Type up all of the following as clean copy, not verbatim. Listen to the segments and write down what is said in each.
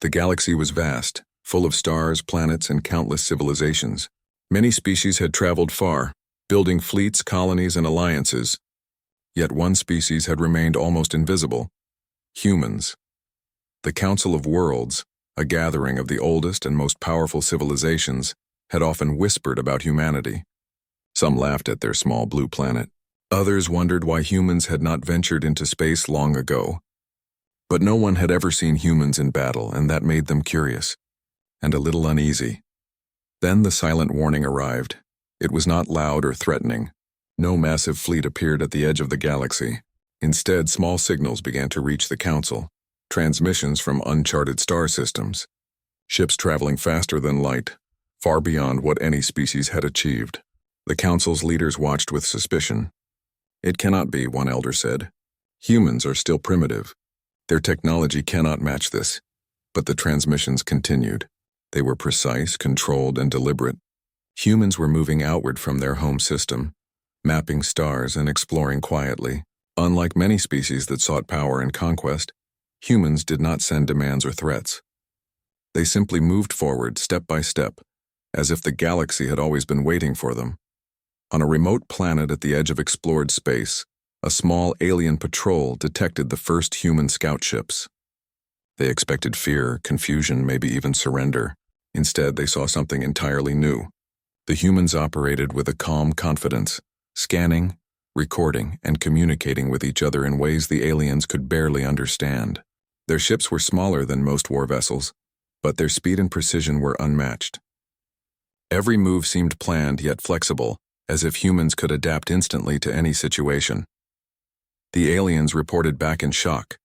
The galaxy was vast, full of stars, planets, and countless civilizations. Many species had traveled far, building fleets, colonies, and alliances. Yet one species had remained almost invisible: humans. The Council of Worlds, a gathering of the oldest and most powerful civilizations, had often whispered about humanity. Some laughed at their small blue planet. Others wondered why humans had not ventured into space long ago. But no one had ever seen humans in battle, and that made them curious and a little uneasy. Then the silent warning arrived. It was not loud or threatening. No massive fleet appeared at the edge of the galaxy. Instead, small signals began to reach the Council, transmissions from uncharted star systems, ships traveling faster than light, far beyond what any species had achieved. The Council's leaders watched with suspicion. "It cannot be," one elder said. "Humans are still primitive. Their technology cannot match this." But the transmissions continued. They were precise, controlled, and deliberate. Humans were moving outward from their home system, mapping stars and exploring quietly. Unlike many species that sought power and conquest, humans did not send demands or threats. They simply moved forward step by step, as if the galaxy had always been waiting for them. On a remote planet at the edge of explored space, a small alien patrol detected the first human scout ships. They expected fear, confusion, maybe even surrender. Instead, they saw something entirely new. The humans operated with a calm confidence, scanning, recording, and communicating with each other in ways the aliens could barely understand. Their ships were smaller than most war vessels, but their speed and precision were unmatched. Every move seemed planned yet flexible, as if humans could adapt instantly to any situation. The aliens reported back in shock.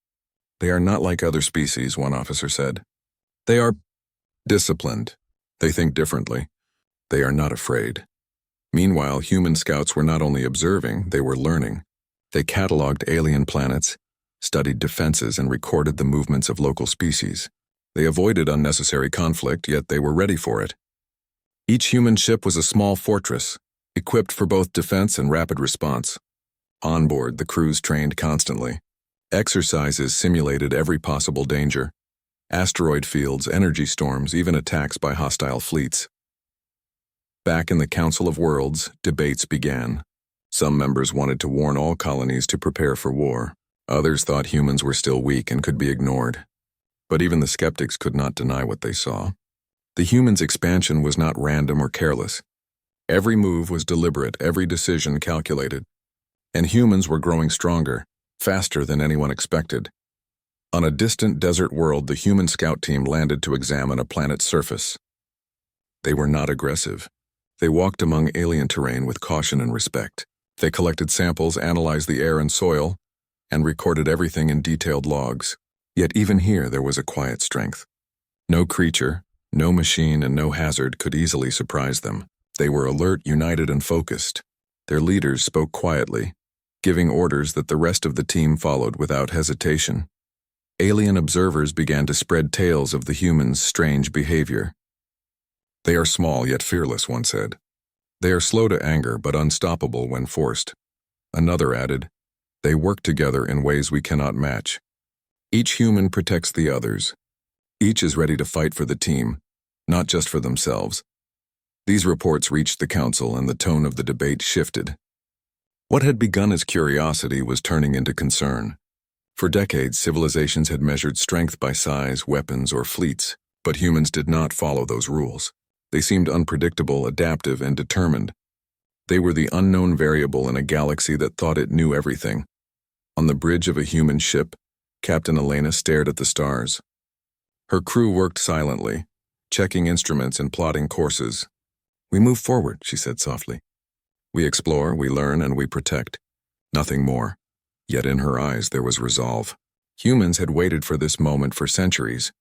"They are not like other species," one officer said. "They are disciplined. They think differently. They are not afraid." Meanwhile, human scouts were not only observing, they were learning. They cataloged alien planets, studied defenses, and recorded the movements of local species. They avoided unnecessary conflict, yet they were ready for it. Each human ship was a small fortress, equipped for both defense and rapid response. On board, the crews trained constantly. Exercises simulated every possible danger: asteroid fields, energy storms, even attacks by hostile fleets. Back in the Council of Worlds, debates began. Some members wanted to warn all colonies to prepare for war. Others thought humans were still weak and could be ignored. But even the skeptics could not deny what they saw. The humans' expansion was not random or careless. Every move was deliberate, every decision calculated. And humans were growing stronger, faster than anyone expected. On a distant desert world, the human scout team landed to examine a planet's surface. They were not aggressive. They walked among alien terrain with caution and respect. They collected samples, analyzed the air and soil, and recorded everything in detailed logs. Yet even here there was a quiet strength. No creature, no machine, and no hazard could easily surprise them. They were alert, united, and focused. Their leaders spoke quietly, giving orders that the rest of the team followed without hesitation. Alien observers began to spread tales of the humans' strange behavior. "They are small yet fearless," one said. "They are slow to anger but unstoppable when forced." Another added, "They work together in ways we cannot match. Each human protects the others. Each is ready to fight for the team, not just for themselves." These reports reached the Council, and the tone of the debate shifted. What had begun as curiosity was turning into concern. For decades, civilizations had measured strength by size, weapons, or fleets, but humans did not follow those rules. They seemed unpredictable, adaptive, and determined. They were the unknown variable in a galaxy that thought it knew everything. On the bridge of a human ship, Captain Elena stared at the stars. Her crew worked silently, checking instruments and plotting courses. "We move forward," she said softly. "We explore, we learn, and we protect. Nothing more." Yet in her eyes there was resolve. Humans had waited for this moment for centuries.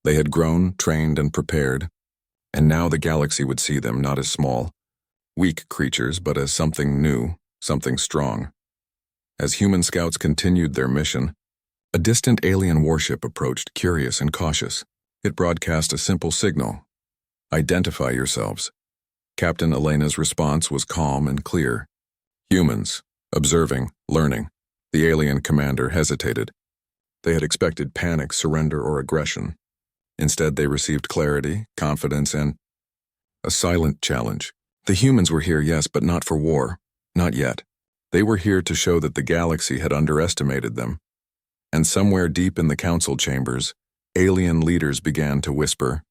They had grown, trained, and prepared. And now the galaxy would see them not as small, weak creatures, but as something new, something strong. As human scouts continued their mission, a distant alien warship approached, curious and cautious. It broadcast a simple signal: "Identify yourselves." Captain Elena's response was calm and clear. "Humans, observing, learning." The alien commander hesitated. They had expected panic, surrender, or aggression. Instead, they received clarity, confidence, and a silent challenge. The humans were here, yes, but not for war. Not yet. They were here to show that the galaxy had underestimated them. And somewhere deep in the council chambers, alien leaders began to whisper,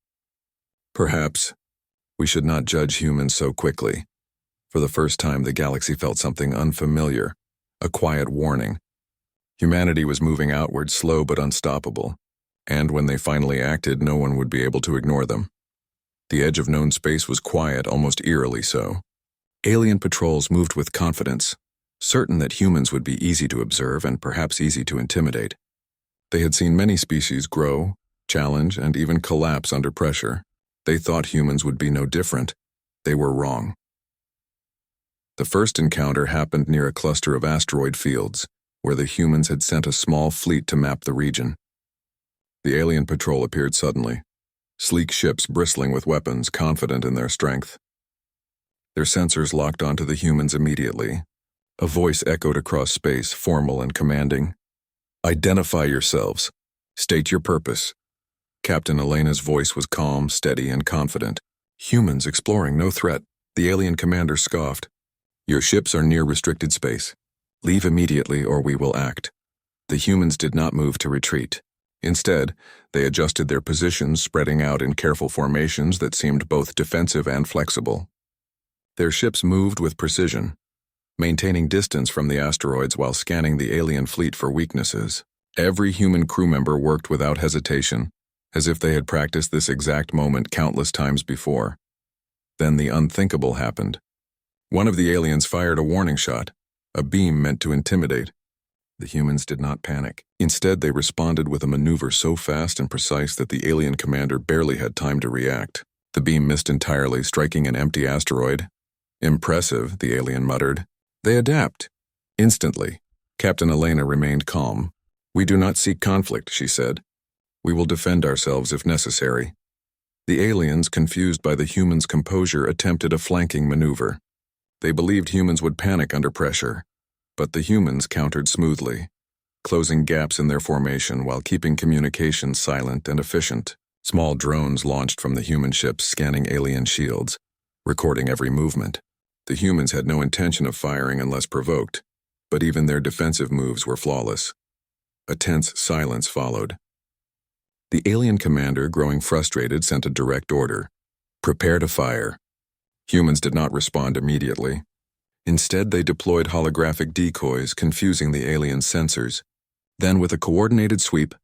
"Perhaps we should not judge humans so quickly." For the first time, the galaxy felt something unfamiliar, a quiet warning. Humanity was moving outward, slow but unstoppable, and when they finally acted, no one would be able to ignore them. The edge of known space was quiet, almost eerily so. Alien patrols moved with confidence, certain that humans would be easy to observe and perhaps easy to intimidate. They had seen many species grow, challenge, and even collapse under pressure. They thought humans would be no different. They were wrong. The first encounter happened near a cluster of asteroid fields, where the humans had sent a small fleet to map the region. The alien patrol appeared suddenly, sleek ships bristling with weapons, confident in their strength. Their sensors locked onto the humans immediately. A voice echoed across space, formal and commanding. "Identify yourselves. State your purpose." Captain Elena's voice was calm, steady, and confident. "Humans exploring, no threat." The alien commander scoffed. "Your ships are near restricted space. Leave immediately or we will act." The humans did not move to retreat. Instead, they adjusted their positions, spreading out in careful formations that seemed both defensive and flexible. Their ships moved with precision, maintaining distance from the asteroids while scanning the alien fleet for weaknesses. Every human crew member worked without hesitation, as if they had practiced this exact moment countless times before. Then the unthinkable happened. One of the aliens fired a warning shot, a beam meant to intimidate. The humans did not panic. Instead, they responded with a maneuver so fast and precise that the alien commander barely had time to react. The beam missed entirely, striking an empty asteroid. "Impressive," the alien muttered. "They adapt." Instantly, Captain Elena remained calm. "We do not seek conflict," she said. "We will defend ourselves if necessary." The aliens, confused by the humans' composure, attempted a flanking maneuver. They believed humans would panic under pressure, but the humans countered smoothly, closing gaps in their formation while keeping communication silent and efficient. Small drones launched from the human ships, scanning alien shields, recording every movement. The humans had no intention of firing unless provoked, but even their defensive moves were flawless. A tense silence followed. The alien commander, growing frustrated, sent a direct order: "Prepare to fire." Humans did not respond immediately. Instead, they deployed holographic decoys, confusing the alien sensors. Then, with a coordinated sweep,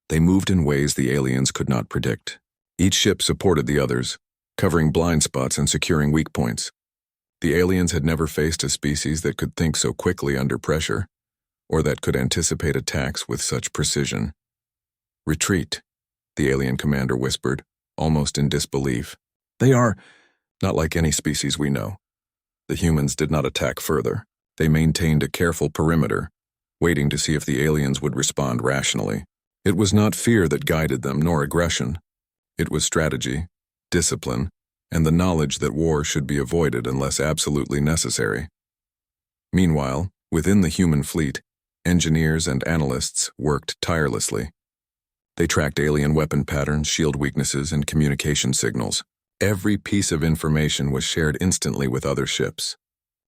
they moved in ways the aliens could not predict. Each ship supported the others, covering blind spots and securing weak points. The aliens had never faced a species that could think so quickly under pressure, or that could anticipate attacks with such precision. "Retreat," the alien commander whispered, almost in disbelief. "They are not like any species we know." The humans did not attack further. They maintained a careful perimeter, waiting to see if the aliens would respond rationally. It was not fear that guided them, nor aggression. It was strategy, discipline, and the knowledge that war should be avoided unless absolutely necessary. Meanwhile, within the human fleet, engineers and analysts worked tirelessly. They tracked alien weapon patterns, shield weaknesses, and communication signals. Every piece of information was shared instantly with other ships.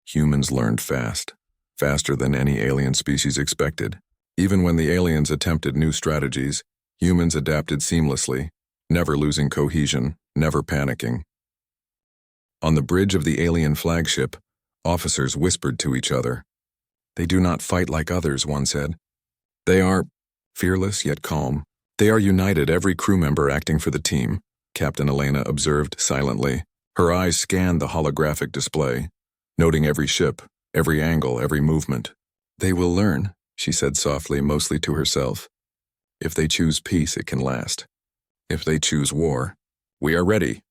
Humans learned fast, faster than any alien species expected. Even when the aliens attempted new strategies, humans adapted seamlessly, never losing cohesion, never panicking. On the bridge of the alien flagship, officers whispered to each other. "They do not fight like others," one said. "They are fearless yet calm. They are united, every crew member acting for the team," Captain Elena observed silently. Her eyes scanned the holographic display, noting every ship, every angle, every movement. "They will learn," she said softly, mostly to herself. "If they choose peace, it can last. If they choose war, we are ready."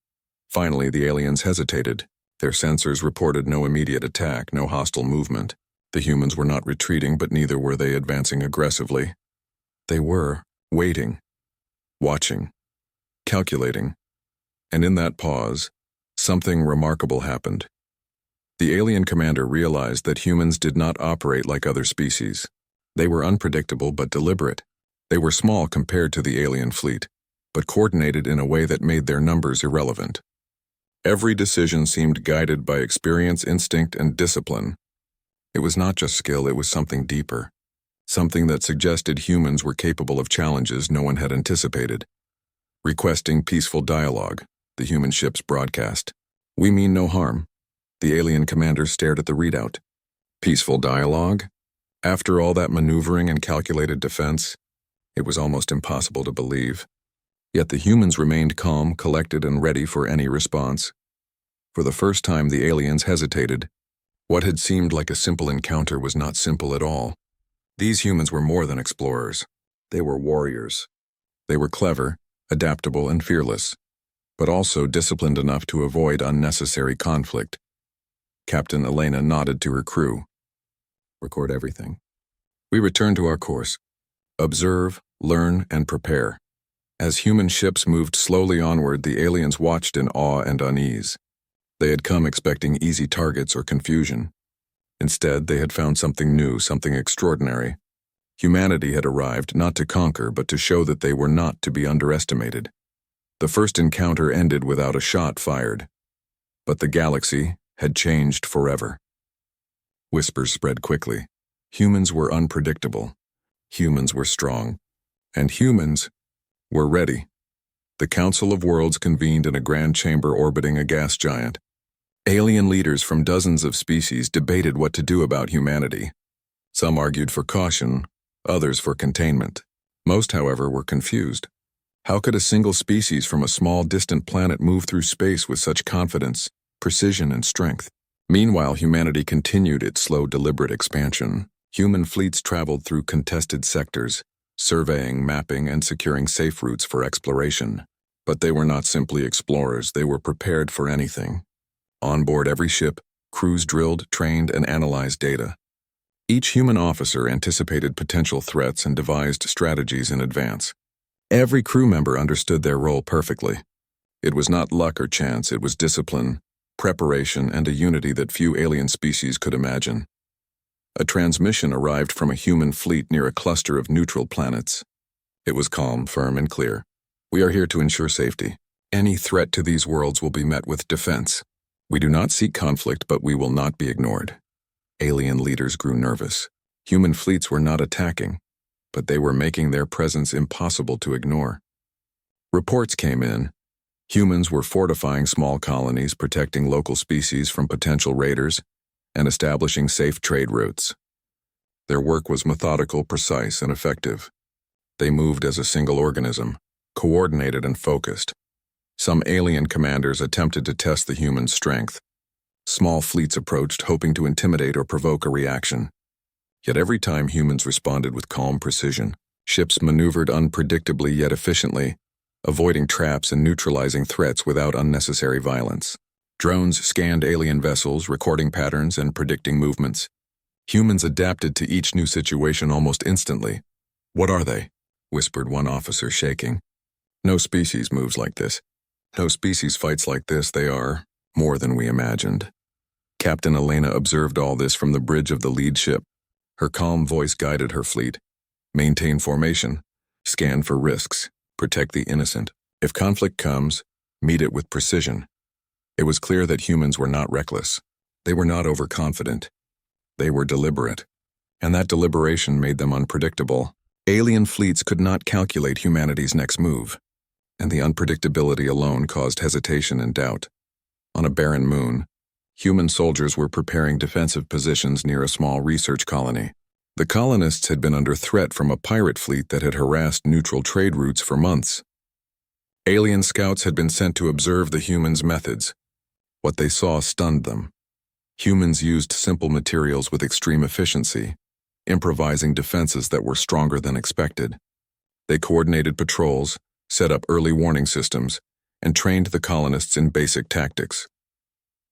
Finally, the aliens hesitated. Their sensors reported no immediate attack, no hostile movement. The humans were not retreating, but neither were they advancing aggressively. They were waiting, watching, calculating. And in that pause, something remarkable happened. The alien commander realized that humans did not operate like other species. They were unpredictable but deliberate. They were small compared to the alien fleet, but coordinated in a way that made their numbers irrelevant. Every decision seemed guided by experience, instinct, and discipline. It was not just skill, it was something deeper. Something that suggested humans were capable of challenges no one had anticipated. Requesting peaceful dialogue, the human ship's broadcast. "We mean no harm." The alien commander stared at the readout. Peaceful dialogue? After all that maneuvering and calculated defense? It was almost impossible to believe. Yet the humans remained calm, collected, and ready for any response. For the first time, the aliens hesitated. What had seemed like a simple encounter was not simple at all. These humans were more than explorers. They were warriors. They were clever, adaptable, and fearless, but also disciplined enough to avoid unnecessary conflict. Captain Elena nodded to her crew. "Record everything." We returned to our course. Observe, learn, and prepare. As human ships moved slowly onward, the aliens watched in awe and unease. They had come expecting easy targets or confusion. Instead, they had found something new, something extraordinary. Humanity had arrived not to conquer, but to show that they were not to be underestimated. The first encounter ended without a shot fired. But the galaxy had changed forever. Whispers spread quickly. Humans were unpredictable. Humans were strong. And humans were ready. The Council of Worlds convened in a grand chamber orbiting a gas giant. Alien leaders from dozens of species debated what to do about humanity. Some argued for caution, others for containment. Most, however, were confused. How could a single species from a small, distant planet move through space with such confidence, precision, and strength? Meanwhile, humanity continued its slow, deliberate expansion. Human fleets traveled through contested sectors, surveying, mapping, and securing safe routes for exploration. But they were not simply explorers, they were prepared for anything. On board every ship, crews drilled, trained, and analyzed data. Each human officer anticipated potential threats and devised strategies in advance. Every crew member understood their role perfectly. It was not luck or chance, it was discipline, preparation, and a unity that few alien species could imagine. A transmission arrived from a human fleet near a cluster of neutral planets. It was calm, firm, and clear. "We are here to ensure safety. Any threat to these worlds will be met with defense. We do not seek conflict, but we will not be ignored." Alien leaders grew nervous. Human fleets were not attacking, but they were making their presence impossible to ignore. Reports came in. Humans were fortifying small colonies, protecting local species from potential raiders, and establishing safe trade routes. Their work was methodical, precise, and effective. They moved as a single organism, coordinated and focused. Some alien commanders attempted to test the human strength. Small fleets approached, hoping to intimidate or provoke a reaction. Yet every time humans responded with calm precision. Ships maneuvered unpredictably yet efficiently, avoiding traps and neutralizing threats without unnecessary violence. Drones scanned alien vessels, recording patterns and predicting movements. Humans adapted to each new situation almost instantly. "What are they?" whispered one officer, shaking. "No species moves like this. No species fights like this. They are more than we imagined." Captain Elena observed all this from the bridge of the lead ship. Her calm voice guided her fleet. "Maintain formation. Scan for risks. Protect the innocent. If conflict comes, meet it with precision." It was clear that humans were not reckless. They were not overconfident. They were deliberate. And that deliberation made them unpredictable. Alien fleets could not calculate humanity's next move, and the unpredictability alone caused hesitation and doubt. On a barren moon, human soldiers were preparing defensive positions near a small research colony. The colonists had been under threat from a pirate fleet that had harassed neutral trade routes for months. Alien scouts had been sent to observe the humans' methods. What they saw stunned them. Humans used simple materials with extreme efficiency, improvising defenses that were stronger than expected. They coordinated patrols, set up early warning systems, and trained the colonists in basic tactics.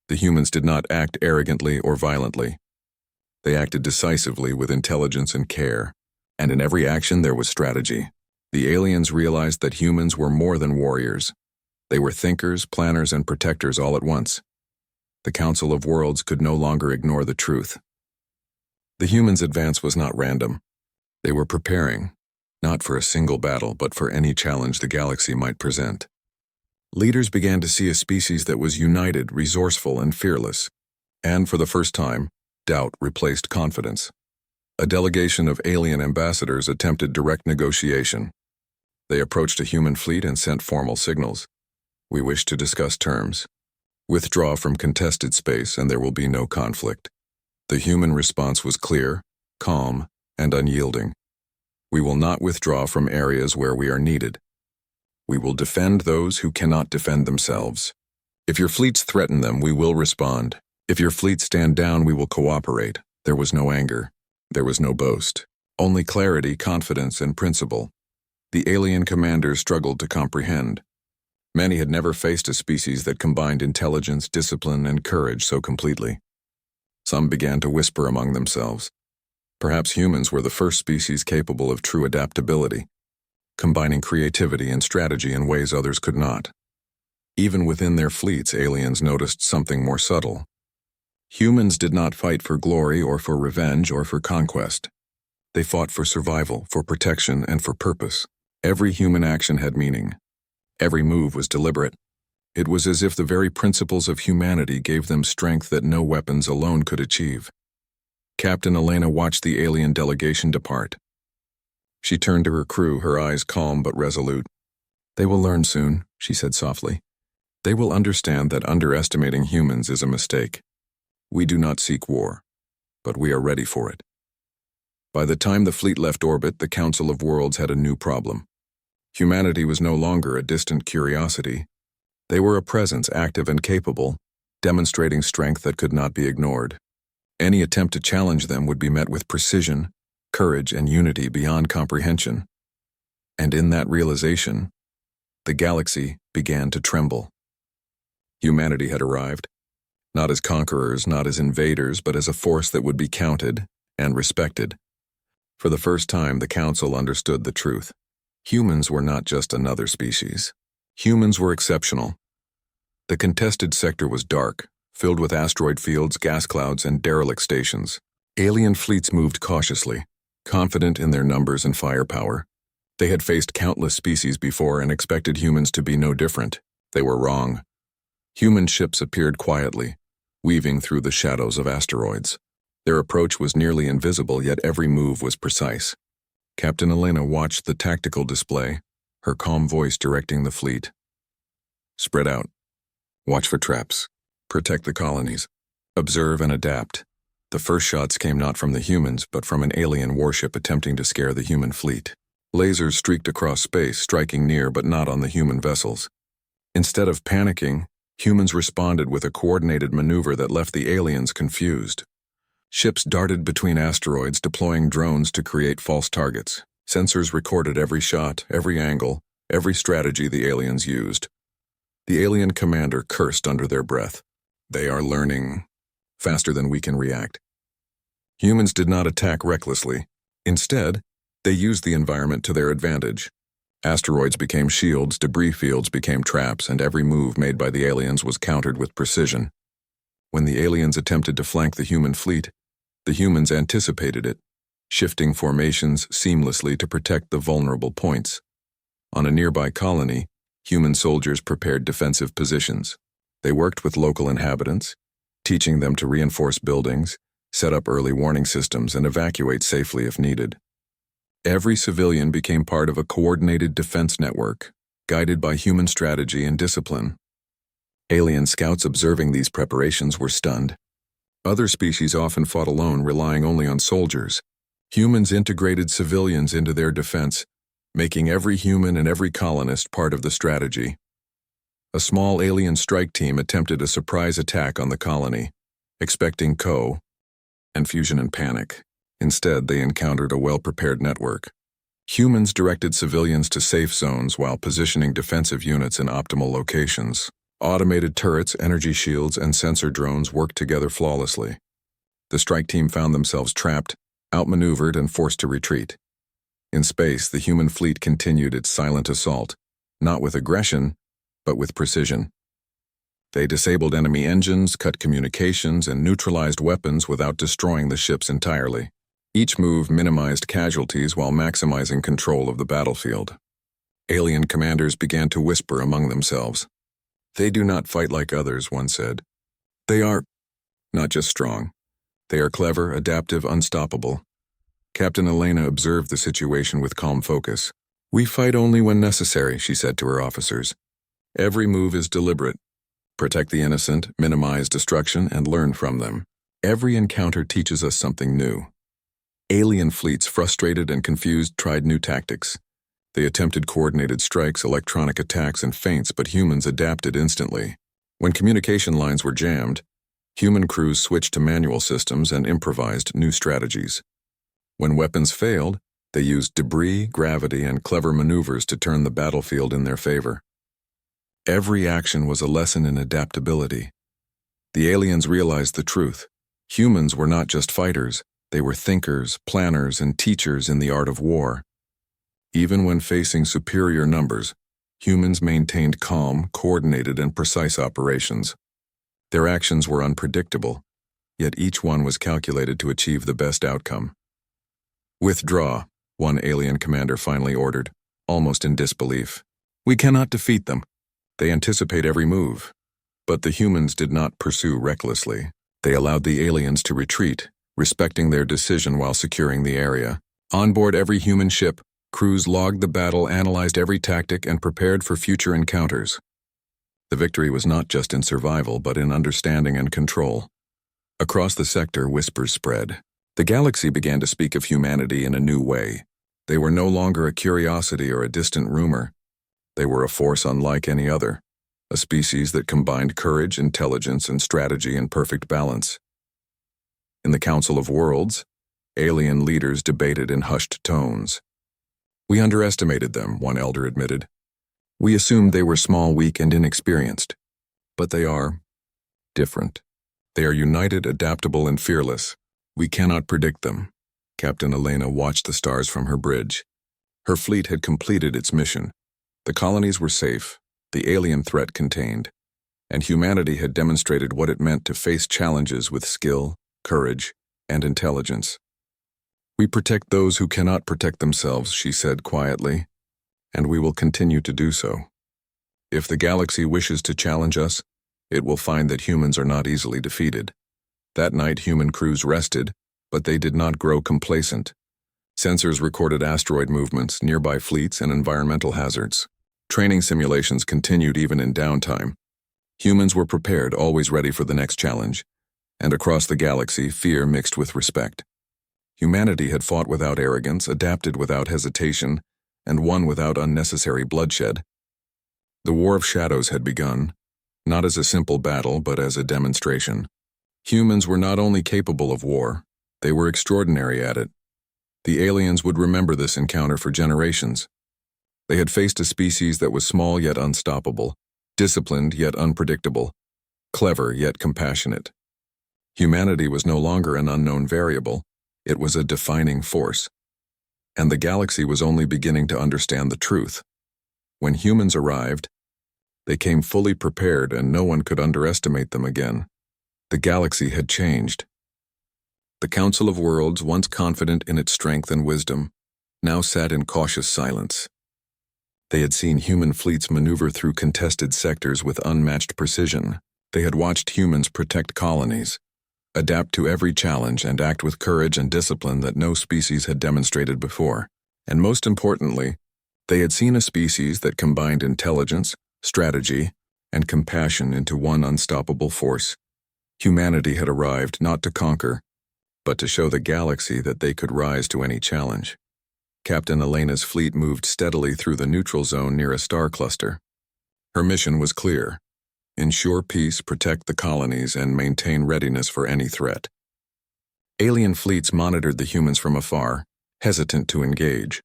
The humans did not act arrogantly or violently. They acted decisively with intelligence and care, and in every action there was strategy. The aliens realized that humans were more than warriors. They were thinkers, planners, and protectors all at once. The Council of Worlds could no longer ignore the truth. The humans' advance was not random. They were preparing. not for a single battle, but for any challenge the galaxy might present. Leaders began to see a species that was united, resourceful, and fearless. And for the first time, doubt replaced confidence. A delegation of alien ambassadors attempted direct negotiation. They approached a human fleet and sent formal signals. We wish to discuss terms. Withdraw from contested space and there will be no conflict. The human response was clear, calm, and unyielding. We will not withdraw from areas where we are needed. We will defend those who cannot defend themselves. If your fleets threaten them, we will respond. If your fleets stand down, we will cooperate. There was no anger. There was no boast. Only clarity, confidence, and principle. The alien commanders struggled to comprehend. Many had never faced a species that combined intelligence, discipline, and courage so completely. Some began to whisper among themselves. Perhaps humans were the first species capable of true adaptability, combining creativity and strategy in ways others could not. Even within their fleets, aliens noticed something more subtle. Humans did not fight for glory or for revenge or for conquest. They fought for survival, for protection, and for purpose. Every human action had meaning. Every move was deliberate. It was as if the very principles of humanity gave them strength that no weapons alone could achieve. Captain Elena watched the alien delegation depart. She turned to her crew, her eyes calm but resolute. "They will learn soon," she said softly. "They will understand that underestimating humans is a mistake. We do not seek war, but we are ready for it." By the time the fleet left orbit, the Council of Worlds had a new problem. Humanity was no longer a distant curiosity. They were a presence, active and capable, demonstrating strength that could not be ignored. Any attempt to challenge them would be met with precision, courage, and unity beyond comprehension. And in that realization, the galaxy began to tremble. Humanity had arrived, not as conquerors, not as invaders, but as a force that would be counted and respected. For the first time, the Council understood the truth. Humans were not just another species. Humans were exceptional. The contested sector was dark, filled with asteroid fields, gas clouds, and derelict stations. Alien fleets moved cautiously, confident in their numbers and firepower. They had faced countless species before and expected humans to be no different. They were wrong. Human ships appeared quietly, weaving through the shadows of asteroids. Their approach was nearly invisible, yet every move was precise. Captain Elena watched the tactical display, her calm voice directing the fleet. "Spread out. Watch for traps. Protect the colonies. Observe and adapt." The first shots came not from the humans, but from an alien warship attempting to scare the human fleet. Lasers streaked across space, striking near but not on the human vessels. Instead of panicking, humans responded with a coordinated maneuver that left the aliens confused. Ships darted between asteroids, deploying drones to create false targets. Sensors recorded every shot, every angle, every strategy the aliens used. The alien commander cursed under their breath. "They are learning faster than we can react." Humans did not attack recklessly. Instead, they used the environment to their advantage. Asteroids became shields, debris fields became traps, and every move made by the aliens was countered with precision. When the aliens attempted to flank the human fleet, the humans anticipated it, shifting formations seamlessly to protect the vulnerable points. On a nearby colony, human soldiers prepared defensive positions. They worked with local inhabitants, teaching them to reinforce buildings, set up early warning systems, and evacuate safely if needed. Every civilian became part of a coordinated defense network, guided by human strategy and discipline. Alien scouts observing these preparations were stunned. Other species often fought alone, relying only on soldiers. Humans integrated civilians into their defense, making every human and every colonist part of the strategy. A small alien strike team attempted a surprise attack on the colony, expecting confusion and panic. Instead, they encountered a well-prepared network. Humans directed civilians to safe zones while positioning defensive units in optimal locations. Automated turrets, energy shields, and sensor drones worked together flawlessly. The strike team found themselves trapped, outmaneuvered, and forced to retreat. In space, the human fleet continued its silent assault, not with aggression, but with precision. They disabled enemy engines, cut communications, and neutralized weapons without destroying the ships entirely. Each move minimized casualties while maximizing control of the battlefield. Alien commanders began to whisper among themselves. "They do not fight like others," one said. "They are not just strong. They are clever, adaptive, unstoppable." Captain Elena observed the situation with calm focus. "We fight only when necessary," she said to her officers. "Every move is deliberate. Protect the innocent, minimize destruction, and learn from them. Every encounter teaches us something new." Alien fleets, frustrated and confused, tried new tactics. They attempted coordinated strikes, electronic attacks, and feints, but humans adapted instantly. When communication lines were jammed, human crews switched to manual systems and improvised new strategies. When weapons failed, they used debris, gravity, and clever maneuvers to turn the battlefield in their favor. Every action was a lesson in adaptability. The aliens realized the truth. Humans were not just fighters, they were thinkers, planners, and teachers in the art of war. Even when facing superior numbers, humans maintained calm, coordinated, and precise operations. Their actions were unpredictable, yet each one was calculated to achieve the best outcome. "Withdraw," one alien commander finally ordered, almost in disbelief. "We cannot defeat them. They anticipate every move." But the humans did not pursue recklessly. They allowed the aliens to retreat, respecting their decision while securing the area. On board every human ship, crews logged the battle, analyzed every tactic, and prepared for future encounters. The victory was not just in survival, but in understanding and control. Across the sector, whispers spread. The galaxy began to speak of humanity in a new way. They were no longer a curiosity or a distant rumor. They were a force unlike any other, a species that combined courage, intelligence, and strategy in perfect balance. In the Council of Worlds, alien leaders debated in hushed tones. "We underestimated them," one elder admitted. "We assumed they were small, weak, and inexperienced. But they are different. They are united, adaptable, and fearless. We cannot predict them." Captain Elena watched the stars from her bridge. Her fleet had completed its mission. The colonies were safe, the alien threat contained, and humanity had demonstrated what it meant to face challenges with skill, courage, and intelligence. "We protect those who cannot protect themselves," she said quietly, "and we will continue to do so. If the galaxy wishes to challenge us, it will find that humans are not easily defeated." That night, human crews rested, but they did not grow complacent. Sensors recorded asteroid movements, nearby fleets, and environmental hazards. Training simulations continued even in downtime. Humans were prepared, always ready for the next challenge, and across the galaxy, fear mixed with respect. Humanity had fought without arrogance, adapted without hesitation, and won without unnecessary bloodshed. The War of Shadows had begun, not as a simple battle, but as a demonstration. Humans were not only capable of war, they were extraordinary at it. The aliens would remember this encounter for generations. They had faced a species that was small yet unstoppable, disciplined yet unpredictable, clever yet compassionate. Humanity was no longer an unknown variable, it was a defining force. And the galaxy was only beginning to understand the truth. When humans arrived, they came fully prepared and no one could underestimate them again. The galaxy had changed. The Council of Worlds, once confident in its strength and wisdom, now sat in cautious silence. They had seen human fleets maneuver through contested sectors with unmatched precision. They had watched humans protect colonies, adapt to every challenge, and act with courage and discipline that no species had demonstrated before. And most importantly, they had seen a species that combined intelligence, strategy, and compassion into one unstoppable force. Humanity had arrived not to conquer, but to show the galaxy that they could rise to any challenge. Captain Elena's fleet moved steadily through the neutral zone near a star cluster. Her mission was clear: ensure peace, protect the colonies, and maintain readiness for any threat. Alien fleets monitored the humans from afar, hesitant to engage.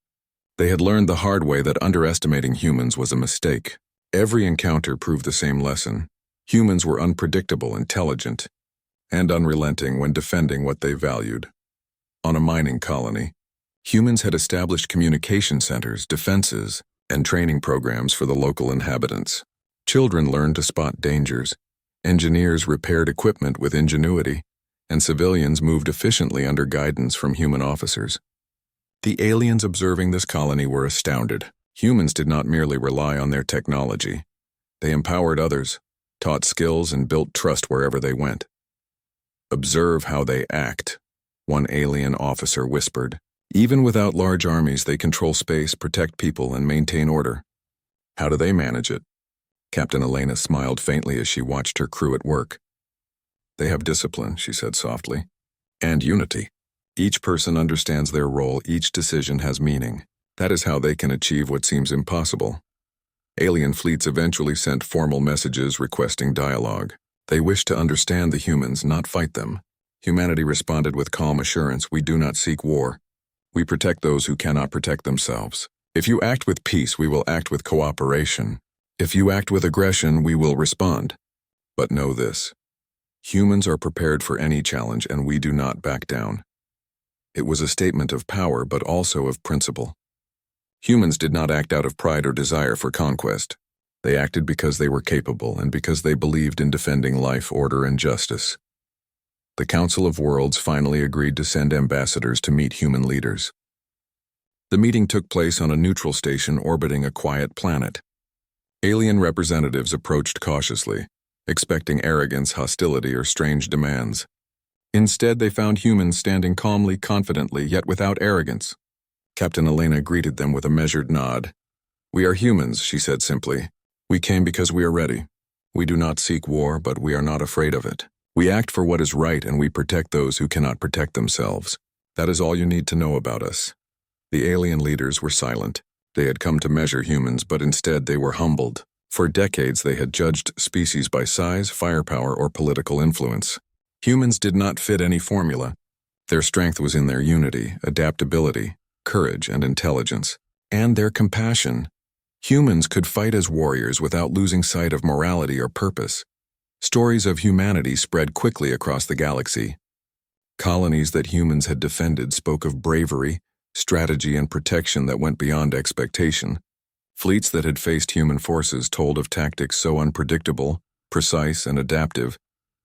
They had learned the hard way that underestimating humans was a mistake. Every encounter proved the same lesson. Humans were unpredictable, intelligent, and unrelenting when defending what they valued. On a mining colony, humans had established communication centers, defenses, and training programs for the local inhabitants. Children learned to spot dangers. Engineers repaired equipment with ingenuity, and civilians moved efficiently under guidance from human officers. The aliens observing this colony were astounded. Humans did not merely rely on their technology. They empowered others, taught skills, and built trust wherever they went. "Observe how they act," one alien officer whispered. "Even without large armies, they control space, protect people, and maintain order." "How do they manage it?" Captain Elena smiled faintly as she watched her crew at work. "They have discipline," she said softly, "and unity. Each person understands their role, each decision has meaning. That is how they can achieve what seems impossible." Alien fleets eventually sent formal messages requesting dialogue. They wished to understand the humans, not fight them. Humanity responded with calm assurance, "We do not seek war. We protect those who cannot protect themselves. If you act with peace, we will act with cooperation. If you act with aggression, we will respond. But know this: humans are prepared for any challenge, and we do not back down." It was a statement of power, but also of principle. Humans did not act out of pride or desire for conquest. They acted because they were capable and because they believed in defending life, order, and justice. The Council of Worlds finally agreed to send ambassadors to meet human leaders. The meeting took place on a neutral station orbiting a quiet planet. Alien representatives approached cautiously, expecting arrogance, hostility, or strange demands. Instead, they found humans standing calmly, confidently, yet without arrogance. Captain Elena greeted them with a measured nod. "We are humans," she said simply. "We came because we are ready. We do not seek war, but we are not afraid of it. We act for what is right, and we protect those who cannot protect themselves. That is all you need to know about us." The alien leaders were silent. They had come to measure humans, but instead they were humbled. For decades they had judged species by size, firepower, or political influence. Humans did not fit any formula. Their strength was in their unity, adaptability, courage, and intelligence, and their compassion. Humans could fight as warriors without losing sight of morality or purpose. Stories of humanity spread quickly across the galaxy. Colonies that humans had defended spoke of bravery, strategy, and protection that went beyond expectation. Fleets that had faced human forces told of tactics so unpredictable, precise, and adaptive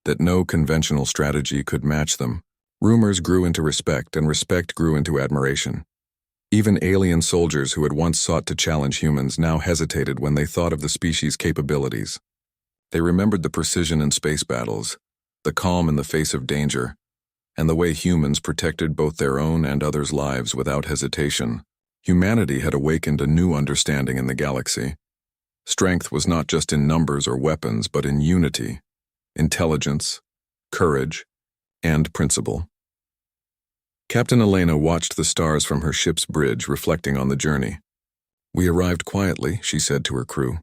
that no conventional strategy could match them. Rumors grew into respect, and respect grew into admiration. Even alien soldiers who had once sought to challenge humans now hesitated when they thought of the species' capabilities. They remembered the precision in space battles, the calm in the face of danger, and the way humans protected both their own and others' lives without hesitation. Humanity had awakened a new understanding in the galaxy. Strength was not just in numbers or weapons, but in unity, intelligence, courage, and principle. Captain Elena watched the stars from her ship's bridge, reflecting on the journey. "We arrived quietly," she said to her crew,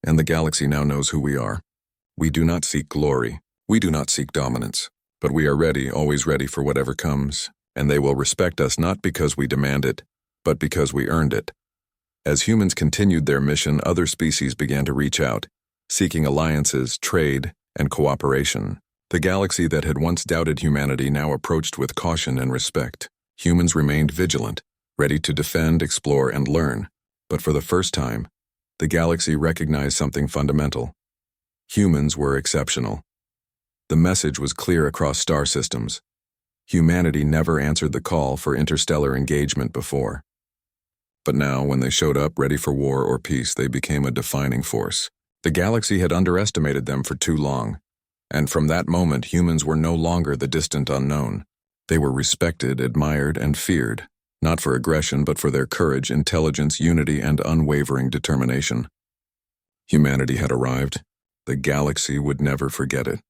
"and the galaxy now knows who we are. We do not seek glory. We do not seek dominance. But we are ready, always ready for whatever comes, and they will respect us not because we demand it, but because we earned it." As humans continued their mission, other species began to reach out, seeking alliances, trade, and cooperation. The galaxy that had once doubted humanity now approached with caution and respect. Humans remained vigilant, ready to defend, explore, and learn. But for the first time, the galaxy recognized something fundamental. Humans were exceptional. The message was clear across star systems. Humanity never answered the call for interstellar engagement before. But now, when they showed up ready for war or peace, they became a defining force. The galaxy had underestimated them for too long. And from that moment, humans were no longer the distant unknown. They were respected, admired, and feared, not for aggression, but for their courage, intelligence, unity, and unwavering determination. Humanity had arrived. The galaxy would never forget it.